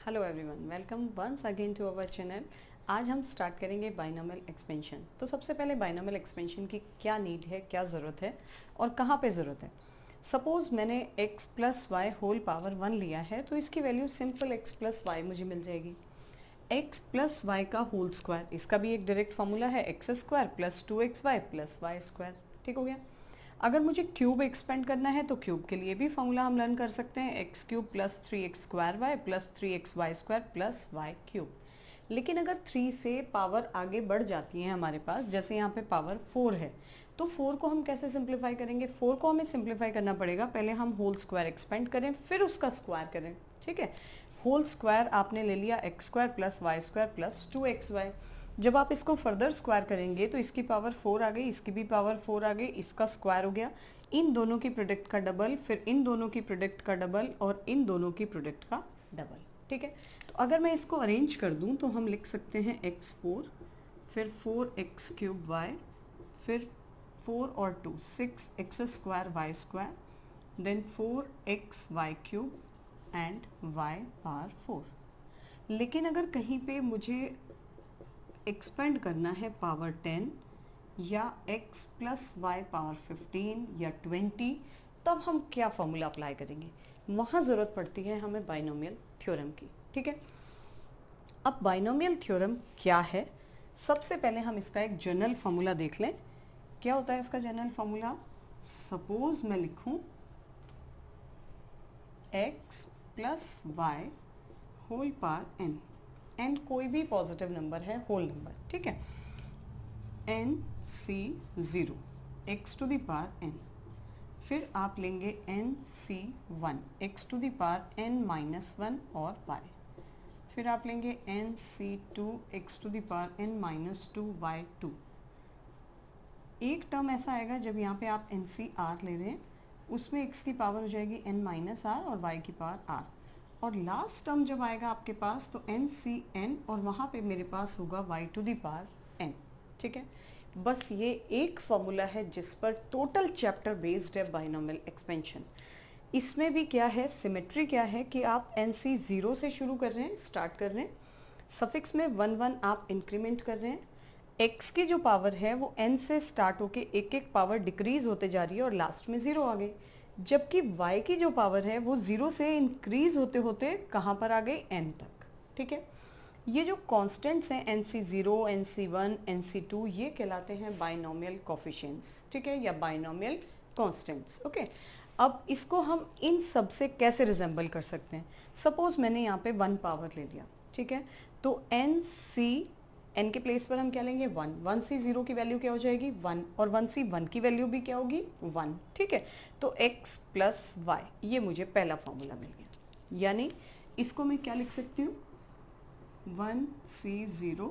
Hello everyone, welcome once again to our channel. आज हम start करेंगे बाइनोमियल एक्सपेंशन। तो सबसे पहले बाइनोमियल एक्सपेंशन की क्या नीड है, क्या ज़रूरत है और कहाँ पे ज़रूरत है। सपोज़ मैंने x plus y whole power 1 लिया है, तो इसकी value simple x plus y मुझे मिल जाएगी। x प्लस वाई का होल स्क्वायर, इसका भी एक डायरेक्ट फार्मूला है, x square plus 2xy plus y square. ठीक हो गया। अगर मुझे क्यूब एक्सपेंड करना है तो क्यूब के लिए भी फॉर्मूला हम लर्न कर सकते हैं, x cube plus 3x square y plus 3x y square plus y cube. लेकिन अगर 3 से पावर आगे बढ़ जाती है हमारे पास, जैसे यहाँ पे पावर 4 है, तो 4 को हम कैसे सिंप्लीफाई करेंगे। 4 को हमें सिंप्लीफाई करना पड़ेगा, पहले हम होल स्क्वायर एक्सपेंड करें फिर उसका स्क्वायर करें। ठीक है, होल स्क्वायर आपने ले लिया x square plus y square plus 2xy। जब आप इसको फर्दर स्क्वायर करेंगे तो इसकी पावर 4 आ गई, इसकी भी पावर 4 आ गई, इसका स्क्वायर हो गया, इन दोनों की प्रोडक्ट का डबल, फिर इन दोनों की प्रोडक्ट का डबल और इन दोनों की प्रोडक्ट का डबल। ठीक है, तो अगर मैं इसको अरेंज कर दूं तो हम लिख सकते हैं x4, फिर 4x क्यूब y, फिर 4 और 2 6x square y square, then 4x y cube and y power 4। लेकिन अगर कहीं पे मुझे एक्सपेंड करना है पावर 10 या x प्लस वाई पावर 15 या 20, तब हम क्या फॉर्मूला अप्लाई करेंगे। वहाँ ज़रूरत पड़ती है हमें बाइनोमियल थ्योरम की। ठीक है, अब बाइनोमियल थ्योरम क्या है, सबसे पहले हम इसका एक जनरल फार्मूला देख लें। क्या होता है इसका जनरल फार्मूला। सपोज मैं लिखूं x plus y whole power n, n कोई भी पॉजिटिव नंबर है, होल नंबर। ठीक है, n c 0 x to the power n, फिर आप लेंगे n c 1 x to the power n minus 1 और y, फिर आप लेंगे n c 2 x to the power n minus 2 y 2। एक टर्म ऐसा आएगा जब यहाँ पे आप n c r ले रहे हैं, उसमें x की पावर हो जाएगी n माइनस r और y की पावर r। और लास्ट टर्म जब आएगा आपके पास तो एन सी एन और वहाँ पे मेरे पास होगा y to the power n। ठीक है, बस ये एक फॉर्मूला है जिस पर टोटल चैप्टर बेस्ड है बाइनोमियल एक्सपेंशन। इसमें भी क्या है, सिमेट्री क्या है कि आप एन सी 0 से शुरू कर रहे हैं, स्टार्ट कर रहे हैं, सफिक्स में 1 1 आप इंक्रीमेंट कर रहे हैं, x की जो पावर है वो n से स्टार्ट होके एक एक पावर डिक्रीज होते जा रही है और लास्ट में 0 आ गई, जबकि y की जो पावर है वो 0 से इंक्रीज होते होते कहाँ पर आ गई, n तक। ठीक है, ये जो कांस्टेंट्स हैं nc0, nc1, nc2, ये कहलाते हैं बाइनोमियल कोफिशिएंट्स। ठीक है, या बाइनोमियल कांस्टेंट्स। ओके, अब इसको हम इन सब से कैसे रिजेंबल कर सकते हैं। सपोज मैंने यहाँ पे 1 पावर ले लिया। ठीक है, तो n के प्लेस पर हम क्या लेंगे, 1। 1c 0 की वैल्यू क्या हो जाएगी, 1, और 1c 1 की वैल्यू भी क्या होगी, 1। ठीक है, तो x प्लस वाई, ये मुझे पहला फॉर्मूला मिल गया। यानी इसको मैं क्या लिख सकती हूँ, 1c 0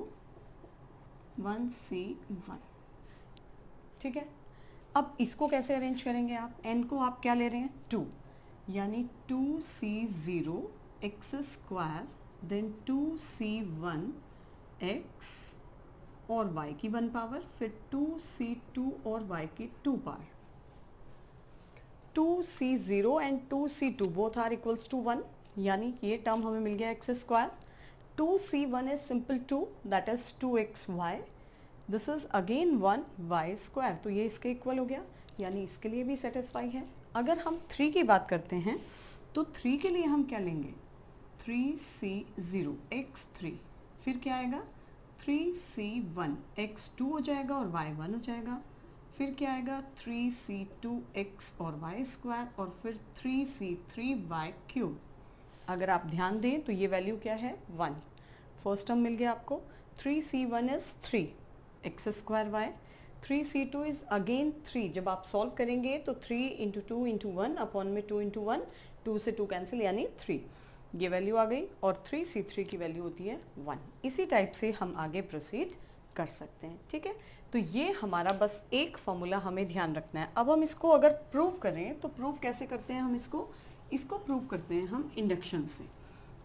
1c 1। ठीक है, अब इसको कैसे अरेंज करेंगे आप, n को आप क्या ले रहे हैं, 2, यानी 2c 0 x square then 2c 1 x और y की 1 पावर, फिर 2c2 और y की 2 पावर। 2c0 and 2c2 both are equals to 1, यानी ये टर्म हमें मिल गया x square. 2c1 is simple 2, that is 2xy, this is again 1 y square, तो ये इसके इक्वल हो गया, यानी इसके लिए भी सेटिस्फाई है। अगर हम 3 की बात करते हैं तो 3 के लिए हम क्या लेंगे, 3c0 x3, फिर क्या आएगा 3c1 x2 हो जाएगा और y1 हो जाएगा, फिर क्या आएगा 3c2 x और y स्क्वायर, और फिर 3c3 y क्यूब। अगर आप ध्यान दें तो ये वैल्यू क्या है, 1। फर्स्ट टर्म मिल गया आपको, 3c1 is 3 x square y, 3c2 is again 3, जब आप सॉल्व करेंगे तो 3 इंटू 2 इंटू 1 अपॉन में 2 इंटू 1, 2 से 2 कैंसिल, यानी 3, ये वैल्यू आ गई, और 3c3 की वैल्यू होती है 1। इसी टाइप से हम आगे प्रोसीड कर सकते हैं। ठीक है, तो ये हमारा बस एक फॉर्मूला हमें ध्यान रखना है। अब हम इसको अगर प्रूव करें तो प्रूव कैसे करते हैं हम इसको प्रूव करते हैं हम इंडक्शन से,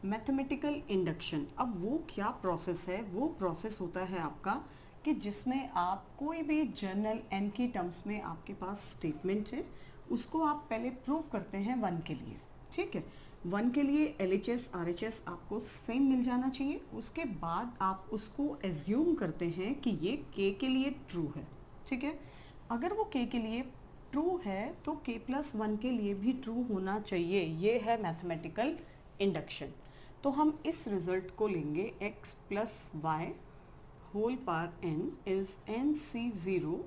मैथमेटिकल इंडक्शन। अब वो क्या प्रोसेस है, वो प्रोसेस होता है आपका कि जिसमें आप कोई भी जर्नल n की टर्म्स में आपके पास स्टेटमेंट है, उसको आप पहले प्रूव करते हैं 1 के लिए। ठीक है, 1 के लिए LHS RHS आपको सेम मिल जाना चाहिए। उसके बाद आप उसको एज्यूम करते हैं कि ये k के लिए ट्रू है, ठीक है। अगर वो k के लिए ट्रू है तो k+1 के लिए भी ट्रू होना चाहिए। ये है मैथमेटिकल इंडक्शन। तो हम इस रिजल्ट को लेंगे x + y whole power n is nc0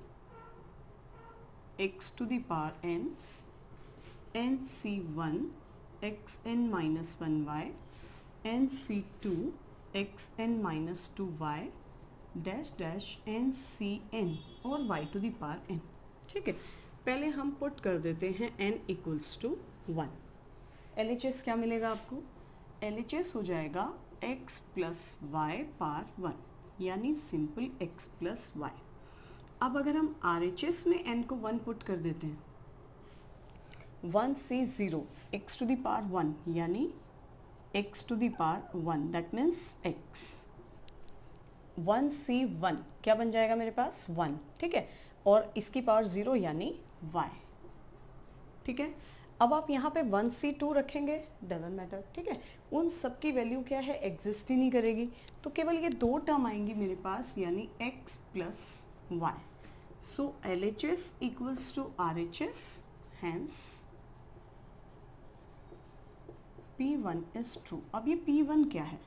x to the power n nc1 xn minus 1y nc2 xn minus 2y dash dash ncn और y to the power n, ठीक है। पहले हम पुट कर देते हैं n इक्वल्स टू 1। LHS क्या मिलेगा आपको? LHS हो जाएगा x + y पावर 1, यानी सिंपल x + y। अब अगर हम RHS में n को 1 पुट कर देते हैं, 1 से 0 x to the power 1 यानी x to the power 1 that means x। 1 से 1 क्या बन जाएगा मेरे पास? 1, ठीक है। और इसकी पावर 0 यानी y, ठीक है। अब आप यहाँ पे 1 से 2 रखेंगे, डजेंट मैटर, ठीक है। उन सब की वैल्यू क्या है? एग्जिस्ट ही नहीं करेगी। तो केवल ये 2 टर्म आएंगी मेरे पास, यानी x + y। So LHS equals to RHS, hence P1 is true. अब ये P1 क्या है?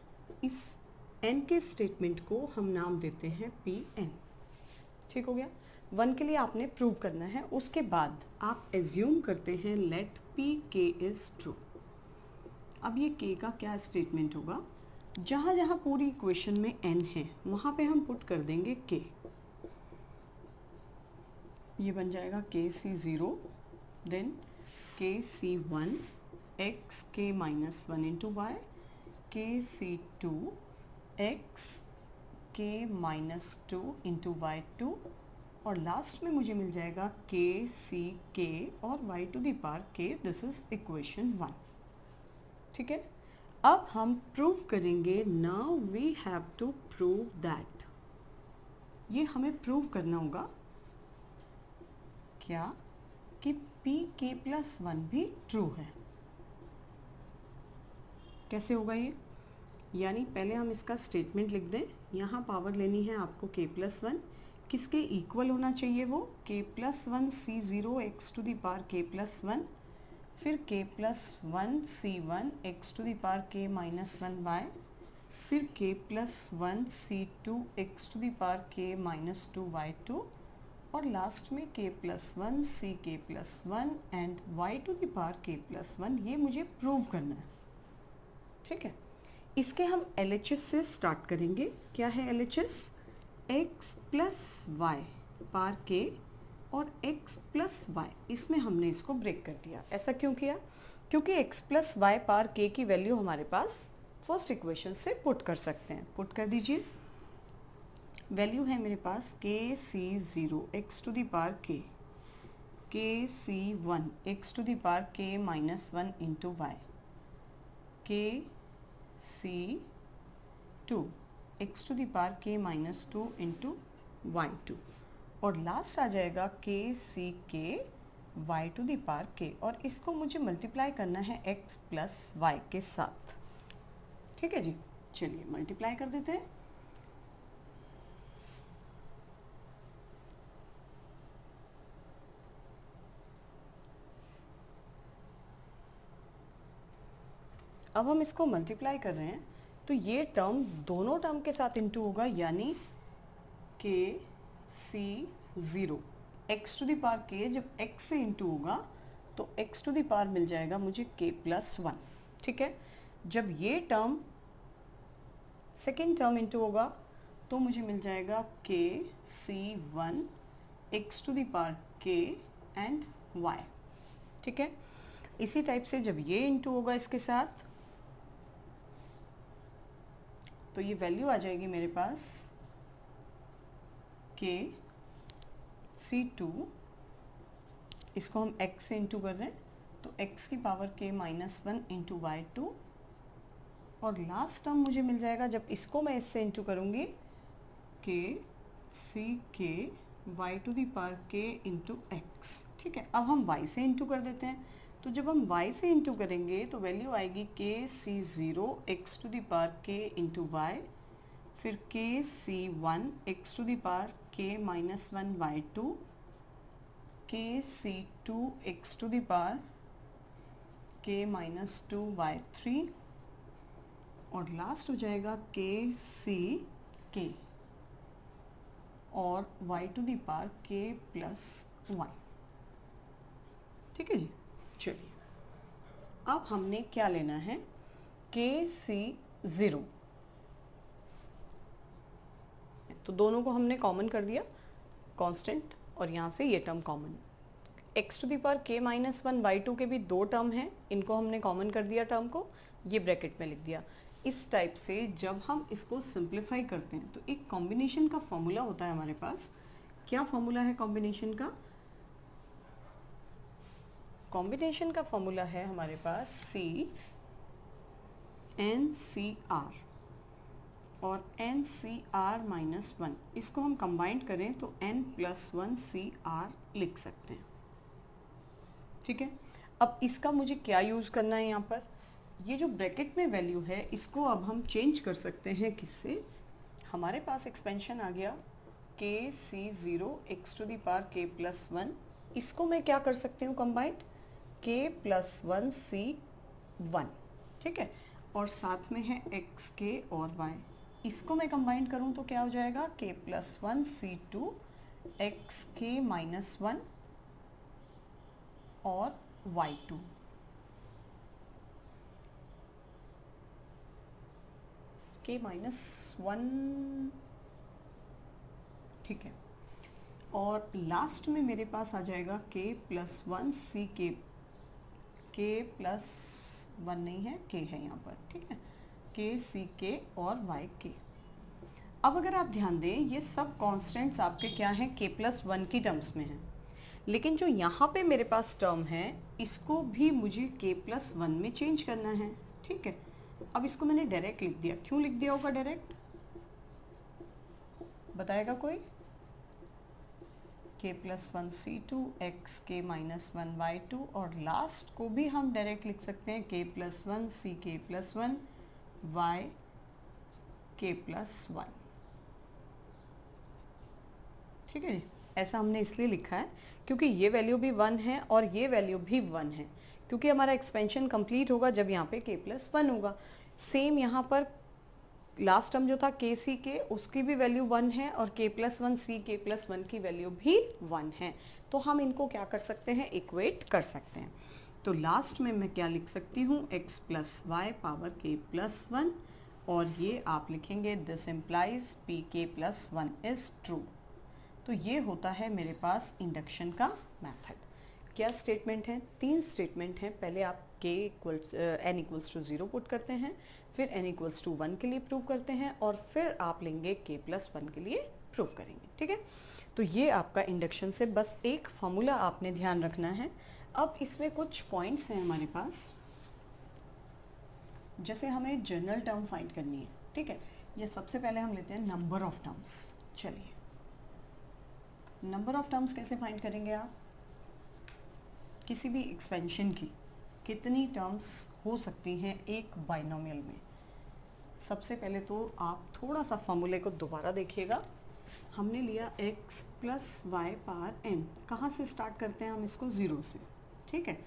इस n के स्टेटमेंट को हम नाम देते हैं Pn, ठीक हो गया। 1 के लिए आपने प्रूव करना है। उसके बाद आप एज्यूम करते हैं लेट Pk इज ट्रू। अब ये k का क्या स्टेटमेंट होगा? जहाँ जहाँ पूरी इक्वेशन में n है वहाँ पे हम पुट कर देंगे k। ये बन जाएगा kc0 then kc1 x k - 1 into y kc2 x k - 2 into y2 और लास्ट में मुझे मिल जाएगा kck और y to the power k। This is equation 1, ठीक है। अब हम प्रूव करेंगे। Now we have to prove that, ये हमें प्रूव करना होगा क्या? कि pk+1 भी ट्रू है। कैसे होगा ये? यानी पहले हम इसका स्टेटमेंट लिख दें। यहाँ पावर लेनी है आपको k+1, किसके इक्वल होना चाहिए वो? k+1 c0 x to the power k+1, फिर k+1 c1 x to the power k - 1y, फिर k+1 c2 x to the power k - 2y2 और लास्ट में k+1 ck+1 and y to the power k+1। ये मुझे prove करना है, ठीक है। इसके हम LHS से स्टार्ट करेंगे। क्या है LHS? x + y power k और x + y, इसमें हमने इसको ब्रेक कर दिया। ऐसा क्यों किया? क्योंकि x + y पावर k की वैल्यू हमारे पास फर्स्ट इक्वेशन से पुट कर सकते हैं। पुट कर दीजिए। वैल्यू है मेरे पास kc0 x to the power k, kc1 x to the power k - 1 into y, kc2 x to the power k - 2 into y2 और लास्ट आ जाएगा kck y to the power k और इसको मुझे multiply करना है x + y के साथ, ठीक है जी। चलिए मल्टीप्लाई कर देते हैं। अब हम इसको मल्टीप्लाई कर रहे हैं तो ये टर्म दोनों टर्म के साथ इंटू होगा, यानी kc0 x to the power k जब x से इंटू होगा तो x to the power मिल जाएगा मुझे k+1, ठीक है। जब ये टर्म सेकेंड टर्म इंटू होगा तो मुझे मिल जाएगा kc1 x to the power k and y, ठीक है। इसी टाइप से जब ये इंटू होगा इसके साथ तो ये वैल्यू आ जाएगी मेरे पास kc2, इसको हम x से इंटू कर रहे हैं तो x की पावर k - 1 इंटू y2 और लास्ट टर्म मुझे मिल जाएगा जब इसको मैं इससे इंटू करूँगी kck y to the power k into x, ठीक है। अब हम y से इंटू कर देते हैं तो जब हम y से इंटू करेंगे तो वैल्यू आएगी kc0 x to the power k into y, फिर kc1 x to the power k minus 1 y2, kc2 x to the power k minus 2 y3 और लास्ट हो जाएगा kck और y to the power k plus 1। ठीक है जी। चलिए अब हमने क्या लेना है, kc0, तो दोनों को हमने कॉमन कर दिया कांस्टेंट और यहाँ से ये term common, x to the power k minus 1 y2 के भी दो टर्म हैं, इनको हमने कॉमन कर दिया टर्म को, ये ब्रैकेट में लिख दिया। इस टाइप से जब हम इसको सिंप्लीफाई करते हैं तो एक कॉम्बिनेशन का फॉर्मूला होता है हमारे पास। क्या फॉर्मूला है कॉम्बिनेशन का? कॉम्बिनेशन का फॉर्मूला है हमारे पास CNCR और NCR माइनस 1, इसको हम कंबाइन करें तो N प्लस 1 CR लिख सकते हैं। ठीक है, अब इसका मुझे क्या यूज करना है, यहाँ पर ये जो ब्रैकेट में वैल्यू है इसको अब हम चेंज कर सकते हैं किससे? हमारे पास एक्सपेंशन आ गया kc0 x to the power k plus 1, इसको मैं क्या कर सकती हूँ कंबाइंड, k प्लस 1 c1। ठीक है, और साथ में है xk और y, इसको मैं कंबाइंड करूं तो क्या हो जाएगा, k plus 1 c2 xk minus 1 और y2। k माइनस 1, ठीक है, और लास्ट में मेरे पास आ जाएगा k प्लस 1 सी k प्लस 1 नहीं है, k है यहाँ पर। ठीक है, k सी k और y k। अब अगर आप ध्यान दें ये सब कांस्टेंट्स आपके क्या हैं, k प्लस 1 की टर्म्स में हैं, लेकिन जो यहाँ पे मेरे पास टर्म है इसको भी मुझे k प्लस 1 में चेंज करना है। ठीक है, अब इसको मैंने डायरेक्ट लिख दिया। क्यों लिख दिया होगा डायरेक्ट, बताएगा कोई? k plus 1 c2 x k minus 1 y2 और लास्ट को भी हम डायरेक्ट लिख सकते हैं k plus 1 c k plus 1 y k plus 1। ठीक है जी, ऐसा हमने इसलिए लिखा है क्योंकि ये वैल्यू भी 1 है और ये वैल्यू भी 1 है, क्योंकि हमारा एक्सपेंशन कंप्लीट होगा जब यहाँ पे k प्लस 1 होगा। सेम यहाँ पर लास्ट टर्म जो था के सी के, उसकी भी वैल्यू 1 है और k प्लस 1 सी के प्लस 1 की वैल्यू भी 1 है, तो हम इनको क्या कर सकते हैं, इक्वेट कर सकते हैं। तो लास्ट में मैं क्या लिख सकती हूँ, x plus y power k plus 1, और ये आप लिखेंगे this implies P k plus 1 is true. तो ये होता है मेरे पास इंडक्शन का मेथड। क्या स्टेटमेंट है? 3 स्टेटमेंट हैं। पहले आप n इक्वल्स टू 0 पुट करते हैं, फिर n इक्वल्स टू 1 के लिए प्रूव करते हैं और फिर आप लेंगे k प्लस 1 के लिए प्रूव करेंगे। ठीक है, तो ये आपका इंडक्शन से बस एक फॉर्मूला आपने ध्यान रखना है। अब इसमें कुछ पॉइंट्स हैं हमारे पास, जैसे हमें जनरल टर्म फाइंड करनी है। ठीक है, ये सबसे पहले हम लेते हैं नंबर ऑफ टर्म्स। चलिए, नंबर ऑफ टर्म्स कैसे फाइंड करेंगे आप? किसी भी एक्सपेंशन की कितनी टर्म्स हो सकती हैं एक बाइनोमियल में? सबसे पहले तो आप थोड़ा सा फॉर्मूले को दोबारा देखिएगा। हमने लिया x plus y power n, कहाँ से स्टार्ट करते हैं हम इसको, 0 से। ठीक है,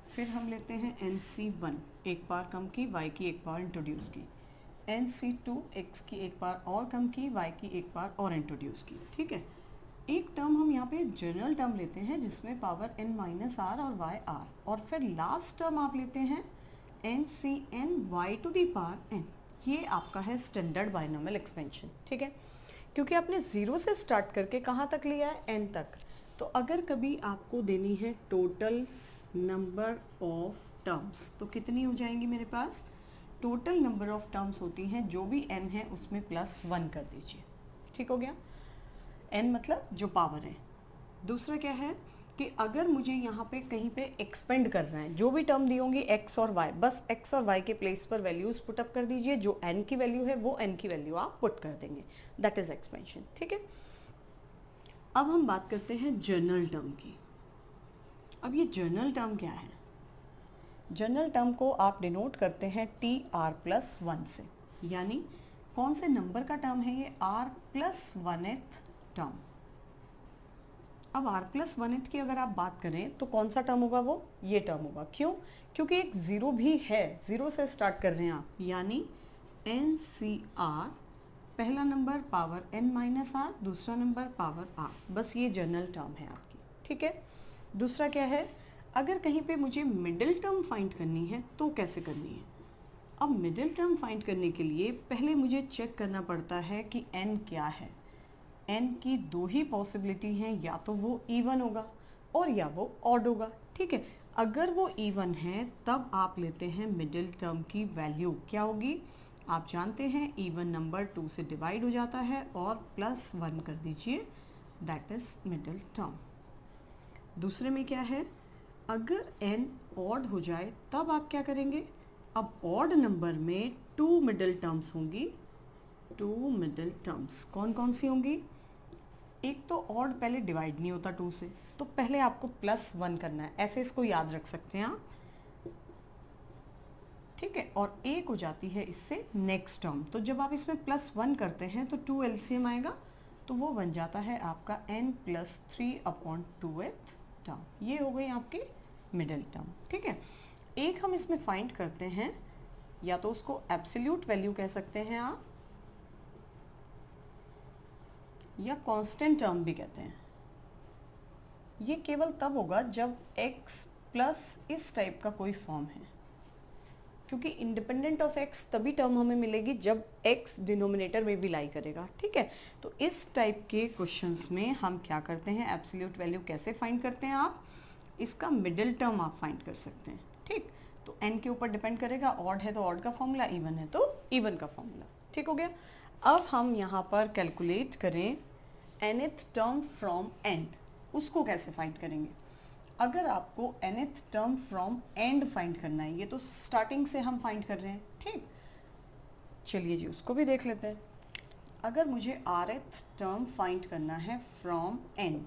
फिर हम लेते हैं nc1, एक बार कम की, y की एक बार इंट्रोड्यूस की, nc2, x की एक बार और कम की, y की एक बार और इंट्रोड्यूस की। ठीक है, एक टर्म हम यहाँ पे जनरल टर्म लेते हैं जिसमें पावर n माइनस आर और y r, और फिर लास्ट टर्म आप लेते हैं ncn y to the power n। ये आपका है स्टैंडर्ड बाइनोमियल एक्सपेंशन। ठीक है, क्योंकि आपने 0 से स्टार्ट करके कहाँ तक लिया है, n तक। तो अगर कभी आपको देनी है टोटल नंबर ऑफ टर्म्स तो कितनी हो जाएंगी मेरे पास? टोटल नंबर ऑफ टर्म्स होती हैं जो भी n है उसमें प्लस 1 कर दीजिए। ठीक हो गया, n मतलब जो पावर है। दूसरा क्या है कि अगर मुझे यहाँ पे कहीं पे एक्सपेंड करना है, जो भी टर्म दी होंगी x और y, बस x और y के प्लेस पर वैल्यूज पुटअप कर दीजिए, जो n की वैल्यू है वो n की वैल्यू आप पुट कर देंगे, दैट इज एक्सपेंशन। ठीक है, अब हम बात करते हैं जर्नल टर्म की। अब ये जर्नल टर्म क्या है? जनरल टर्म को आप डिनोट करते हैं टी आर प्लस वन से, यानी कौन से नंबर का टर्म है ये, आर प्लस वनथ टर्म। अब r प्लस वनथ की अगर आप बात करें तो कौन सा टर्म होगा, वो ये टर्म होगा। क्यों? क्योंकि एक जीरो भी है, जीरो से स्टार्ट कर रहे हैं आप, यानी एन सी आर, पहला नंबर पावर n माइनस आर, दूसरा नंबर पावर r, बस ये जनरल टर्म है आपकी। ठीक है, दूसरा क्या है, अगर कहीं पे मुझे मिडिल टर्म फाइंड करनी है तो कैसे करनी है। अब मिडिल टर्म फाइंड करने के लिए पहले मुझे चेक करना पड़ता है कि n क्या है। n की दो ही पॉसिबिलिटी हैं, या तो वो इवन होगा और या वो ऑड होगा। ठीक है, अगर वो इवन है तब आप लेते हैं मिडिल टर्म की वैल्यू, क्या होगी आप जानते हैं, इवन नंबर 2 से डिवाइड हो जाता है और प्लस 1 कर दीजिए, दैट इज मिडिल टर्म। दूसरे में क्या है, अगर n ऑड हो जाए तब आप क्या करेंगे, अब ऑड नंबर में 2 मिडिल टर्म्स होंगी, 2 मिडिल टर्म्स कौन कौन सी होंगी, एक तो ऑड पहले डिवाइड नहीं होता 2 से, तो पहले आपको प्लस 1 करना है, ऐसे इसको याद रख सकते हैं आप। ठीक है, और एक हो जाती है इससे नेक्स्ट टर्म, तो जब आप इसमें प्लस 1 करते हैं तो 2 एलसीएम आएगा, तो वो बन जाता है आपका n प्लस 3/2th टर्म। ये हो गई आपकी मिडिल टर्म। ठीक है, एक हम इसमें फाइंड करते हैं, या तो उसको एब्सोल्यूट वैल्यू कह सकते हैं आप, या कांस्टेंट टर्म भी कहते हैं। ये केवल तब होगा जब x प्लस इस टाइप का कोई फॉर्म है, क्योंकि इंडिपेंडेंट ऑफ x तभी टर्म हमें मिलेगी जब x डिनोमिनेटर में भी लाई करेगा। ठीक है, तो इस टाइप के क्वेश्चंस में हम क्या करते हैं, एब्सोल्यूट वैल्यू कैसे फाइंड करते हैं आप, इसका मिडिल टर्म आप फाइंड कर सकते हैं। ठीक, तो n के ऊपर डिपेंड करेगा, ऑड है तो ऑड का फॉर्मूला, इवन है तो इवन का फॉर्मूला। ठीक हो गया, अब हम यहाँ पर कैलकुलेट करें nth टर्म फ्रॉम एंड, उसको कैसे फाइंड करेंगे। अगर आपको nth term from and find करना है, ये तो स्टार्टिंग से हम फाइंड कर रहे हैं। ठीक, चलिए जी उसको भी देख लेते हैं। अगर मुझे rth टर्म फाइंड करना है फ्रॉम एंड,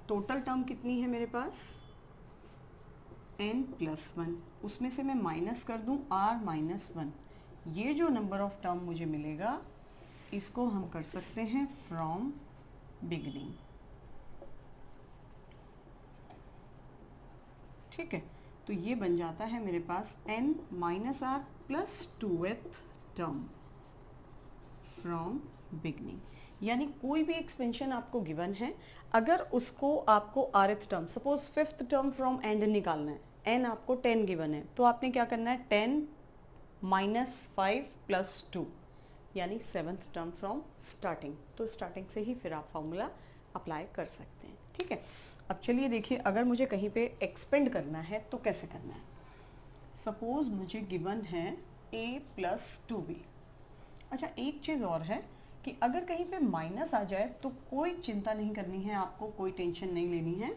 टोटल टर्म कितनी है मेरे पास, n प्लस 1, उसमें से मैं माइनस कर दूं r माइनस 1, ये जो नंबर ऑफ टर्म मुझे मिलेगा इसको हम कर सकते हैं फ्रॉम बिगिनिंग। ठीक है, तो ये बन जाता है मेरे पास n minus r plus 2th term from beginning, यानी कोई भी एक्सपेंशन आपको गिवन है, अगर उसको आपको rth term, suppose 5th term from and निकालना है, n आपको 10 गिवन है, तो आपने क्या करना है, 10 माइनस 5 प्लस 2, यानी 7th टर्म फ्रॉम स्टार्टिंग, तो स्टार्टिंग से ही फिर आप फॉर्मूला अप्लाई कर सकते हैं। ठीक है, अब चलिए देखिए, अगर मुझे कहीं पे एक्सपेंड करना है तो कैसे करना है। सपोज मुझे गिवन है a प्लस 2b। अच्छा, एक चीज़ और है कि अगर कहीं पे माइनस आ जाए तो कोई चिंता नहीं करनी है आपको, कोई टेंशन नहीं लेनी है,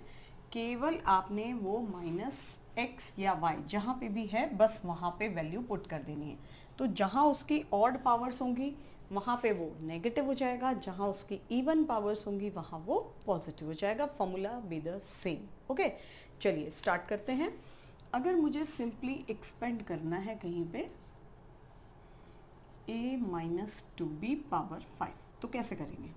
केवल आपने वो माइनस x या y जहाँ पे भी है बस वहाँ पे वैल्यू पुट कर देनी है। तो जहाँ उसकी ऑड पावर्स होंगी वहाँ पे वो नेगेटिव हो जाएगा, जहाँ उसकी इवन पावर्स होंगी वहाँ वो पॉजिटिव हो जाएगा, formula be the same. Okay, चलिए स्टार्ट करते हैं। अगर मुझे सिंपली एक्सपेंड करना है कहीं पे a माइनस 2b पावर 5, तो कैसे करेंगे।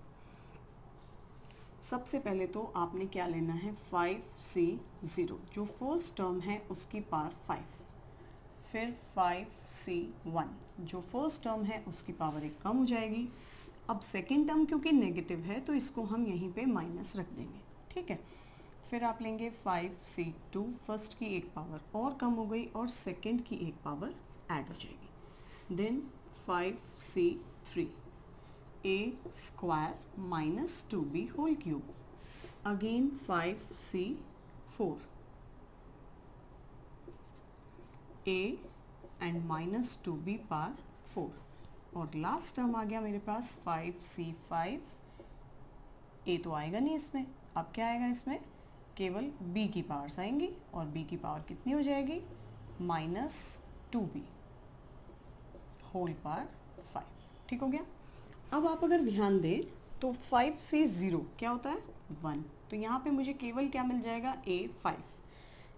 सबसे पहले तो आपने क्या लेना है, 5c0, जो फर्स्ट टर्म है उसकी पावर 5, फिर 5c1, जो फर्स्ट टर्म है उसकी पावर एक कम हो जाएगी। अब सेकेंड टर्म क्योंकि नेगेटिव है तो इसको हम यहीं पे माइनस रख देंगे। ठीक है, फिर आप लेंगे 5c2, फर्स्ट की एक पावर और कम हो गई और सेकेंड की एक पावर ऐड हो जाएगी, then 5c3, a square minus 2b whole cube, again 5c4, a and minus 2b power 4, और लास्ट टर्म आ गया मेरे पास 5c5, a तो आएगा नहीं इसमें, अब क्या आएगा इसमें, केवल b की पावर्स आएंगी, और b की पावर कितनी हो जाएगी, माइनस 2b होल पावर 5। ठीक हो गया। अब आप अगर ध्यान दें तो 5c0 क्या होता है, 1, तो यहाँ पे मुझे केवल क्या मिल जाएगा, a5,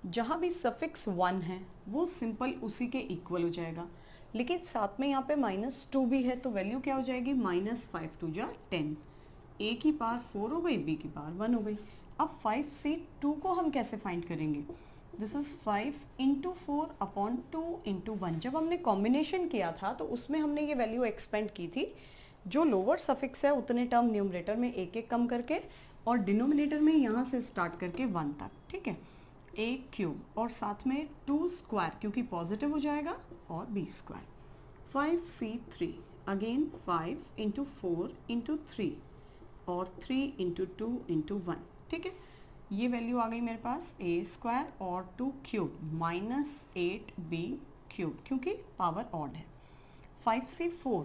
जहाँ भी सफिक्स 1 है वो सिंपल उसी के इक्वल हो जाएगा, लेकिन साथ में यहाँ पे -2 भी है, तो वैल्यू क्या हो जाएगी, -5 2 जा 10, a की पावर 4 हो गई, b की पावर 1 हो गई। अब 5c2 को हम कैसे फाइंड करेंगे, this is 5 into 4 upon 2 into 1। जब हमने कॉम्बिनेशन किया था तो उसमें हमने ये वैल्यू एक्सपेंड की थी, जो लोअर सफिक्स है उतने टर्म न्यूमरेटर में एक एक कम करके और डिनोमिनेटर में यहाँ से स्टार्ट करके 1 तक, ठीक है, a क्यूब और साथ में 2 स्क्वायर क्योंकि पॉजिटिव हो जाएगा और b square. 5c3 again 5 into 4 into 3 और 3 इंटू 2 इंटू 1, ठीक है। ये वैल्यू आ गई मेरे पास a स्क्वायर और 2 क्यूब -8b क्यूब क्योंकि पावर ऑड है। 5c4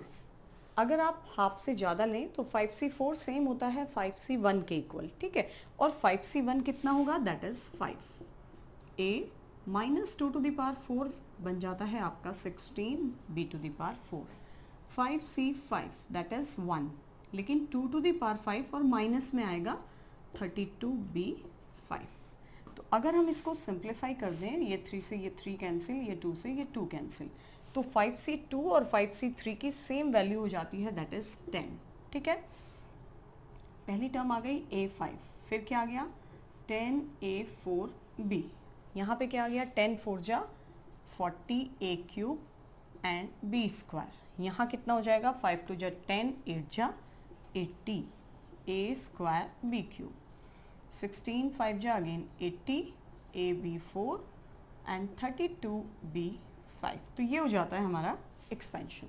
अगर आप हाफ से ज़्यादा लें तो 5c4 सेम होता है 5c1 के इक्वल, ठीक है, और 5c1 कितना होगा, that is 5। a -2 to the power 4 बन जाता है आपका 16, b to the power 4। 5c5 that is 1, लेकिन 2 टू द पावर 5 और माइनस में आएगा 32b5। तो अगर हम इसको सिंप्लीफाई कर दें, ये 3 से ये 3 कैंसिल, ये 2 से ये 2 कैंसिल, तो 5c2 और 5c3 की सेम वैल्यू हो जाती है, दैट इज 10, ठीक है। पहली टर्म आ गई a5, फिर क्या आ गया 10a4b, यहाँ पे क्या आ गया 10 4 जा 40a cube and b square, यहाँ कितना हो जाएगा 5 2 जा 10 8 जा 80 a स्क्वायर b क्यूब, 16 5 जा अगेन 80 ab4 एंड 32b5। तो ये हो जाता है हमारा एक्सपेंशन।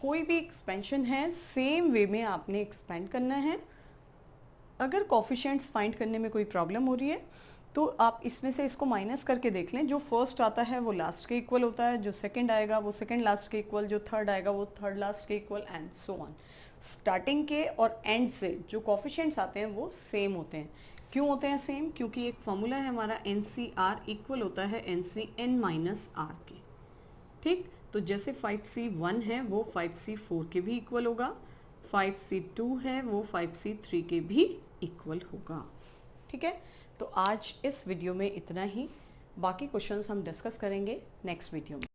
कोई भी एक्सपेंशन है सेम वे में आपने एक्सपेंड करना है। अगर कोफिशिएंट्स फाइंड करने में कोई प्रॉब्लम हो रही है तो आप इसमें से इसको माइनस करके देख लें, जो फर्स्ट आता है वो लास्ट के इक्वल होता है, जो सेकंड आएगा वो सेकंड लास्ट के इक्वल, जो थर्ड आएगा वो थर्ड लास्ट के equal and so on. Starting के और एंड से जो कोफिशिएंट्स आते हैं वो सेम होते हैं। क्यों होते हैं सेम, क्योंकि एक फॉर्मूला है हमारा NCR इक्वल होता है NCN-R के, ठीक। तो जैसे 5c1 है वो 5c4 के भी इक्वल होगा, 5c2 है वो 5c3 के भी इक्वल होगा, ठीक है। तो आज इस वीडियो में इतना ही, बाकी क्वेश्चंस हम डिस्कस करेंगे नेक्स्ट वीडियो में।